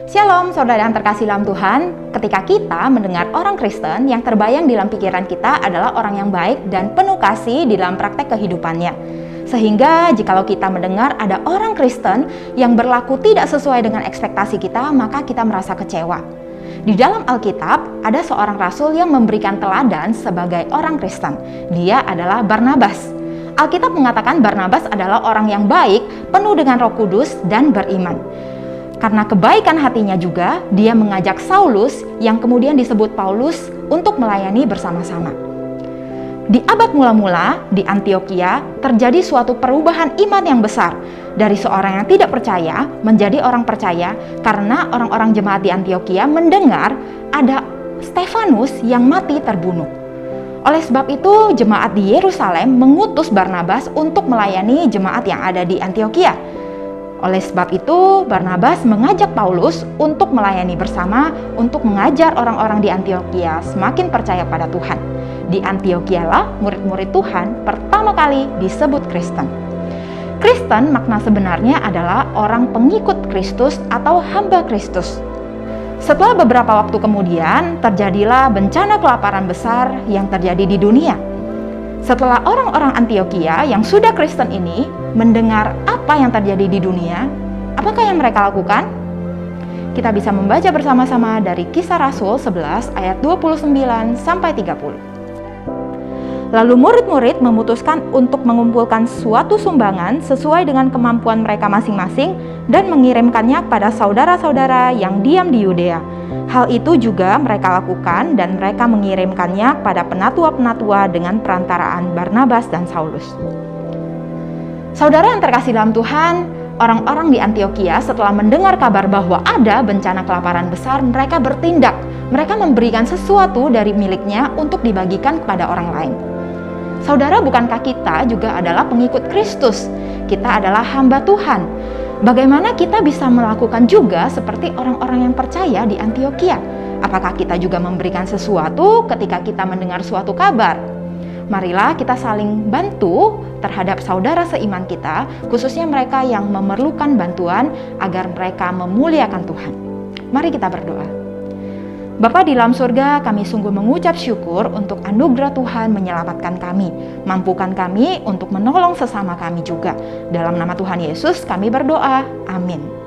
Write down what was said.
Shalom saudara yang terkasih dalam Tuhan. Ketika kita mendengar orang Kristen, yang terbayang dalam pikiran kita adalah orang yang baik dan penuh kasih di dalam praktek kehidupannya. Sehingga jikalau kita mendengar ada orang Kristen yang berlaku tidak sesuai dengan ekspektasi kita, maka kita merasa kecewa. Di dalam Alkitab, ada seorang rasul yang memberikan teladan sebagai orang Kristen. Dia adalah Barnabas. Alkitab mengatakan Barnabas adalah orang yang baik, penuh dengan Roh Kudus dan beriman. Karena kebaikan hatinya juga, dia mengajak Saulus yang kemudian disebut Paulus untuk melayani bersama-sama. Di abad mula-mula di Antiokhia terjadi suatu perubahan iman yang besar dari seorang yang tidak percaya menjadi orang percaya karena orang-orang jemaat di Antiokhia mendengar ada Stefanus yang mati terbunuh. Oleh sebab itu jemaat di Yerusalem mengutus Barnabas untuk melayani jemaat yang ada di Antiokhia. Oleh sebab itu Barnabas mengajak Paulus untuk melayani bersama untuk mengajar orang-orang di Antiokhia semakin percaya pada Tuhan. Di Antiokhia lah murid-murid Tuhan pertama kali disebut Kristen. Kristen makna sebenarnya adalah orang pengikut Kristus atau hamba Kristus. Setelah beberapa waktu kemudian terjadilah bencana kelaparan besar yang terjadi di dunia. Setelah orang-orang Antiokhia yang sudah Kristen ini mendengar apa yang terjadi di dunia, apakah yang mereka lakukan? Kita bisa membaca bersama-sama dari Kisah Rasul 11 ayat 29 sampai 30. Lalu murid-murid memutuskan untuk mengumpulkan suatu sumbangan sesuai dengan kemampuan mereka masing-masing dan mengirimkannya kepada saudara-saudara yang diam di Yudea. Hal itu juga mereka lakukan dan mereka mengirimkannya kepada penatua-penatua dengan perantaraan Barnabas dan Saulus. Saudara yang terkasih dalam Tuhan, orang-orang di Antiokhia setelah mendengar kabar bahwa ada bencana kelaparan besar, mereka bertindak. Mereka memberikan sesuatu dari miliknya untuk dibagikan kepada orang lain. Saudara, bukankah kita juga adalah pengikut Kristus? Kita adalah hamba Tuhan. Bagaimana kita bisa melakukan juga seperti orang-orang yang percaya di Antiokhia? Apakah kita juga memberikan sesuatu ketika kita mendengar suatu kabar? Marilah kita saling bantu terhadap saudara seiman kita, khususnya mereka yang memerlukan bantuan agar mereka memuliakan Tuhan. Mari kita berdoa. Bapa di dalam surga, kami sungguh mengucap syukur untuk anugerah Tuhan menyelamatkan kami. Mampukan kami untuk menolong sesama kami juga. Dalam nama Tuhan Yesus kami berdoa. Amin.